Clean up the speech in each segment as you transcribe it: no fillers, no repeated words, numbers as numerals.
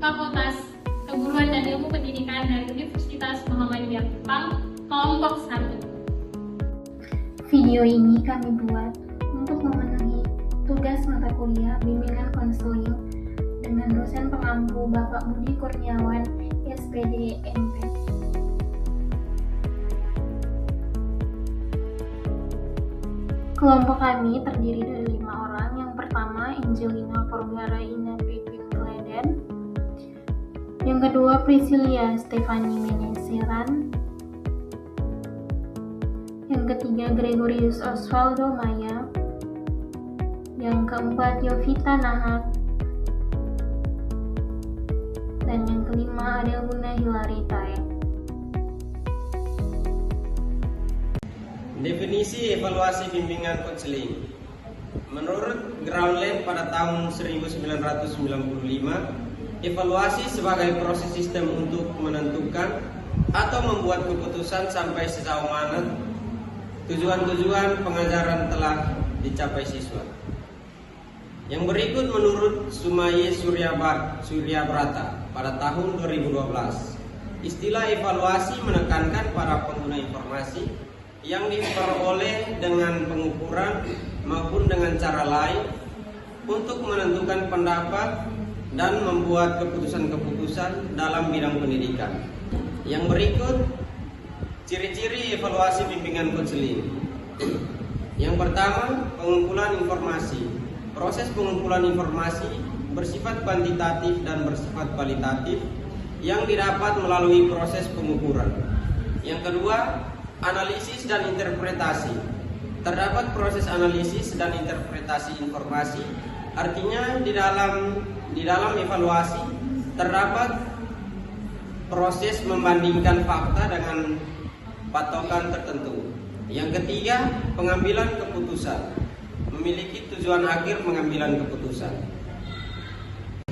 Fakultas Keguruan dan Ilmu Pendidikan dari Universitas Muhammadiyah Jepang, kelompok 1. Video ini kami buat untuk memenuhi tugas mata kuliah bimbingan konseling dengan dosen pengampu Bapak Budi Kurniawan, SPD MP. Kelompok kami terdiri dari 5 orang. Yang pertama, Angelina Porgara Ina Pipin Kleden. Yang kedua, Priscilia Stefani Meneseran. Yang ketiga, Gregorius Osvaldo Maya. Yang keempat, Yovita Nahak. Dan yang kelima, Adelguna Hilary Tae. Definisi evaluasi bimbingan konseling. Menurut Groundland pada tahun 1995, evaluasi sebagai proses sistem untuk menentukan atau membuat keputusan sampai sejauh mana tujuan-tujuan pengajaran telah dicapai siswa. Yang berikut menurut Sumaye Suryabrata pada tahun 2012, istilah evaluasi menekankan para pengguna informasi yang diperoleh dengan pengukuran maupun dengan cara lain untuk menentukan pendapat dan membuat keputusan-keputusan dalam bidang pendidikan. Yang berikut ciri-ciri evaluasi bimbingan konseling. Yang pertama, pengumpulan informasi. Proses pengumpulan informasi bersifat kuantitatif dan bersifat kualitatif yang didapat melalui proses pengukuran. Yang kedua, analisis dan interpretasi. Terdapat proses analisis dan interpretasi informasi. Artinya di dalam evaluasi terdapat proses membandingkan fakta dengan patokan tertentu. Yang ketiga, pengambilan keputusan. Memiliki tujuan akhir pengambilan keputusan.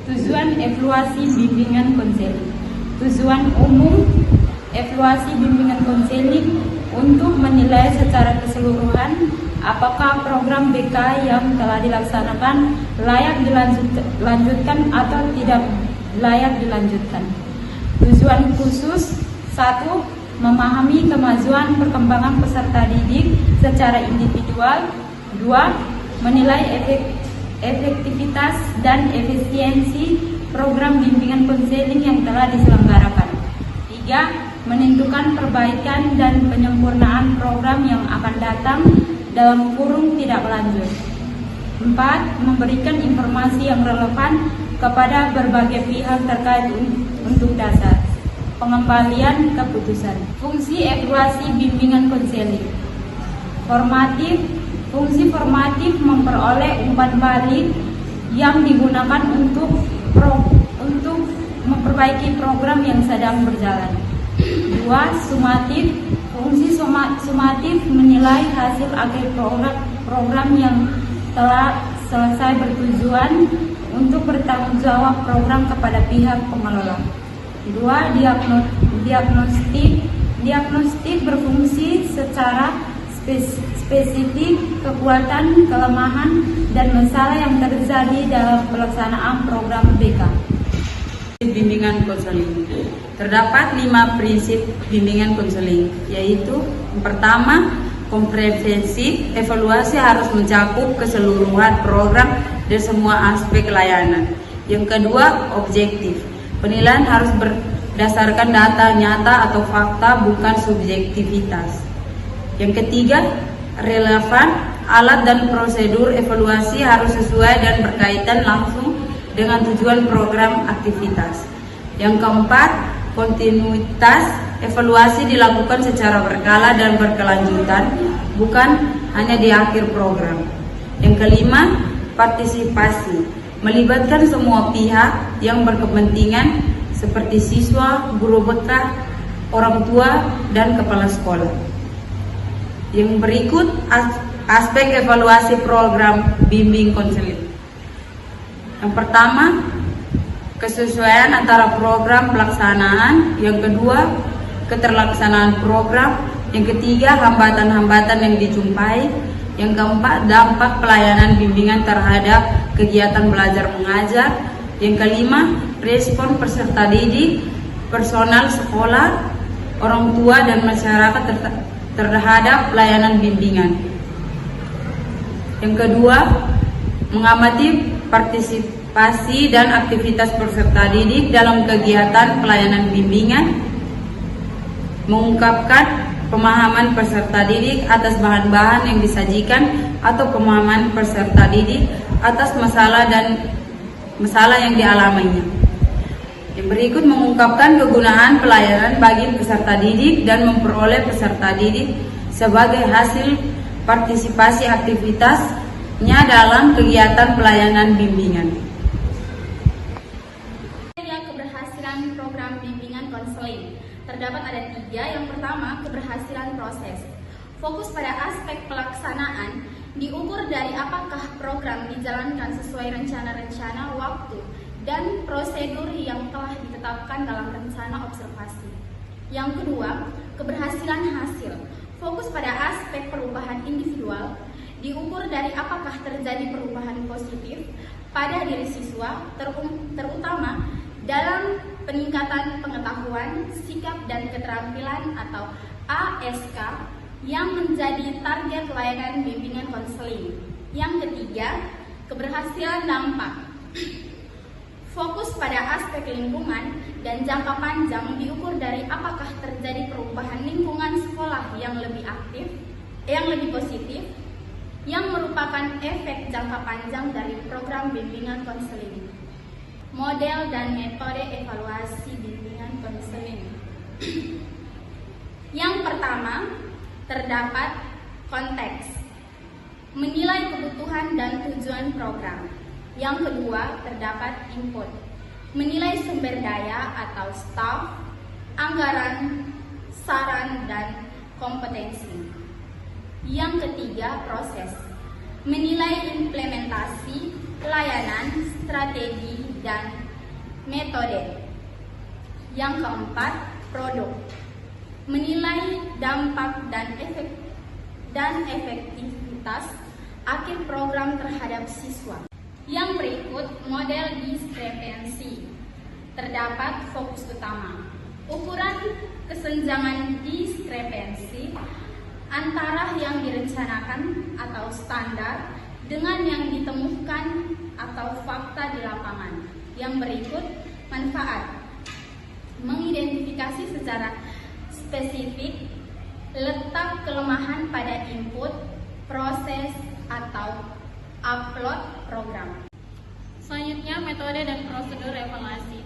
Tujuan evaluasi bimbingan konseling. Tujuan umum evaluasi bimbingan konseling untuk menilai secara keseluruhan apakah program BK yang telah dilaksanakan layak dilanjutkan atau tidak layak dilanjutkan. Tujuan khusus 1. Memahami kemajuan perkembangan peserta didik secara individual. 2. Menilai efektivitas dan efisiensi program bimbingan konseling yang telah diselenggarakan. 3. Menentukan perbaikan dan penyempurnaan program yang akan datang dalam kurung tidak lanjut. 4. Memberikan informasi yang relevan kepada berbagai pihak terkait untuk dasar pengembalian keputusan. Fungsi evaluasi bimbingan konseling. Formatif. Fungsi formatif memperoleh umpan balik yang digunakan untuk memperbaiki program yang sedang berjalan. 2. Sumatif. Fungsi sumatif menilai hasil akhir program yang telah selesai bertujuan untuk bertanggung jawab program kepada pihak pengelola. 2. Diagnostik. Diagnostik berfungsi secara spesifik kekuatan, kelemahan, dan masalah yang terjadi dalam pelaksanaan program BK. Bimbingan konseling. Terdapat 5 prinsip bimbingan konseling, yaitu yang pertama, komprehensif. Evaluasi harus mencakup keseluruhan program dan semua aspek layanan. Yang kedua, objektif. Penilaian harus berdasarkan data nyata atau fakta, bukan subjektivitas. Yang ketiga, relevan. Alat dan prosedur evaluasi harus sesuai dan berkaitan langsung dengan tujuan program aktivitas. Yang keempat, kontinuitas. Evaluasi dilakukan secara berkala dan berkelanjutan, bukan hanya di akhir program. Yang kelima, partisipasi. Melibatkan semua pihak yang berkepentingan seperti siswa, guru BK, orang tua, dan kepala sekolah. Yang berikut aspek evaluasi program bimbing konseling. Yang pertama, kesesuaian antara program pelaksanaan. Yang kedua, keterlaksanaan program. Yang ketiga, hambatan-hambatan yang dijumpai. Yang keempat, dampak pelayanan bimbingan terhadap kegiatan belajar mengajar. Yang kelima, respon peserta didik, personal sekolah, orang tua dan masyarakat terhadap layanan bimbingan. Yang kedua, mengamati partisipasi dan aktivitas peserta didik dalam kegiatan pelayanan bimbingan, mengungkapkan pemahaman peserta didik atas bahan-bahan yang disajikan atau pemahaman peserta didik atas masalah yang dialaminya. Yang berikut, mengungkapkan kegunaan pelayanan bagi peserta didik dan memperoleh peserta didik sebagai hasil partisipasi aktivitasnya dalam kegiatan pelayanan bimbingan. Keberhasilan program bimbingan konseling terdapat ada 3. Yang pertama, keberhasilan proses. Fokus pada aspek pelaksanaan, diukur dari apakah program dijalankan sesuai rencana-rencana, waktu, dan prosedur yang telah ditetapkan dalam rencana observasi. Yang kedua, keberhasilan hasil. Fokus pada aspek perubahan individual, diukur dari apakah terjadi perubahan positif pada diri siswa, terutama dalam peningkatan pengetahuan, sikap, dan keterampilan atau ASK yang menjadi target layanan bimbingan konseling. Yang ketiga, keberhasilan dampak. Fokus pada aspek lingkungan dan jangka panjang, diukur dari apakah terjadi perubahan lingkungan sekolah yang lebih aktif, yang lebih positif, yang merupakan efek jangka panjang dari program bimbingan konseling. Model dan metode evaluasi bimbingan konseling. Yang pertama, terdapat konteks, menilai kebutuhan dan tujuan program. Yang kedua, terdapat input, menilai sumber daya atau staff, anggaran, saran, dan kompetensi. Yang ketiga, proses, menilai implementasi, layanan, strategi, dan metode. Yang keempat, produk, menilai dampak dan efektivitas akhir program terhadap siswa. Yang berikut, model diskrepensi. Terdapat fokus utama, ukuran kesenjangan diskrepensi antara yang direncanakan atau standar dengan yang ditemukan atau fakta di lapangan. Yang berikut, manfaat, mengidentifikasi secara spesifik letak kelemahan pada input, proses, atau upload program. Selanjutnya, metode dan prosedur evaluasi.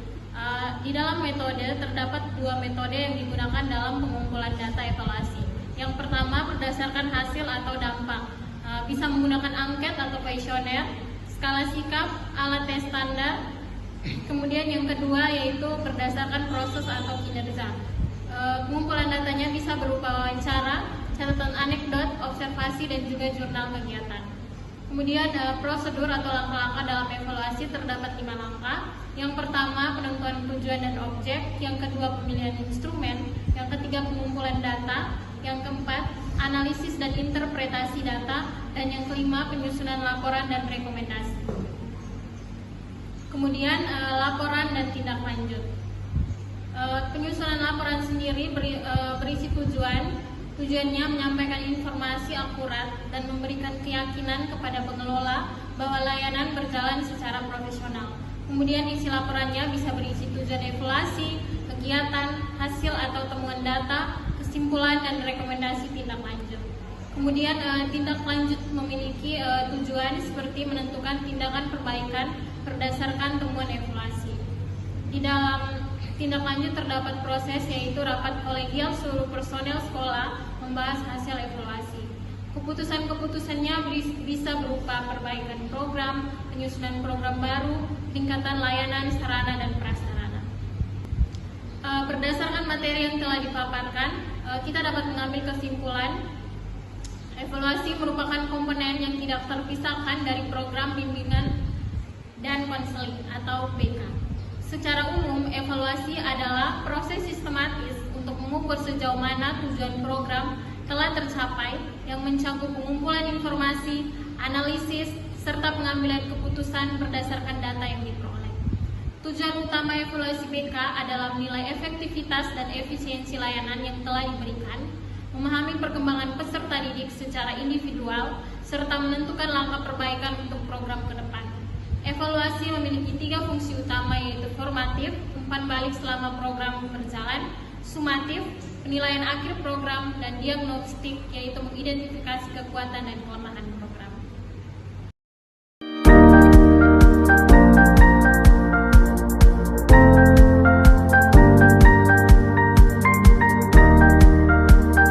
Di dalam metode terdapat 2 metode yang digunakan dalam pengumpulan data evaluasi. Yang pertama, berdasarkan hasil atau dampak, bisa menggunakan angket atau kuesioner, skala sikap, alat tes standar. Kemudian yang kedua yaitu berdasarkan proses atau kinerja. Pengumpulan datanya bisa berupa wawancara, catatan anekdot, observasi, dan juga jurnal kegiatan. Kemudian prosedur atau langkah-langkah dalam evaluasi terdapat 5 langkah. Yang pertama, penentuan tujuan dan objek. Yang kedua, pemilihan instrumen. Yang ketiga, pengumpulan data. Yang keempat, analisis dan interpretasi data. Dan yang kelima, penyusunan laporan dan rekomendasi. Kemudian laporan dan tindak lanjut. Penyusunan laporan sendiri berisi tujuan. Tujuannya menyampaikan informasi akurat dan memberikan keyakinan kepada pengelola bahwa layanan berjalan secara profesional. Kemudian isi laporannya bisa berisi tujuan evaluasi, kegiatan, hasil atau temuan data, kesimpulan, dan rekomendasi tindak lanjut. Kemudian tindak lanjut memiliki tujuan seperti menentukan tindakan perbaikan berdasarkan temuan evaluasi. Di dalam tindak lanjut terdapat proses, yaitu rapat kolegial seluruh personel sekolah membahas hasil evaluasi. Keputusan-keputusannya bisa berupa perbaikan program, penyusunan program baru, peningkatan layanan, sarana, dan prasarana. Berdasarkan materi yang telah dipaparkan, kita dapat mengambil kesimpulan evaluasi merupakan komponen yang tidak terpisahkan dari program bimbingan dan konseling atau BK. Secara umum, evaluasi adalah proses sistematis untuk mengukur sejauh mana tujuan program telah tercapai yang mencakup pengumpulan informasi, analisis, serta pengambilan keputusan berdasarkan data yang diperoleh. Tujuan utama evaluasi BK adalah menilai efektivitas dan efisiensi layanan yang telah diberikan, memahami perkembangan peserta didik secara individual, serta menentukan langkah perbaikan untuk program ke depan. Evaluasi memiliki 3 fungsi utama, yaitu formatif, umpan balik selama program berjalan, sumatif, penilaian akhir program, dan diagnostik, yaitu mengidentifikasi kekuatan dan kelemahan program.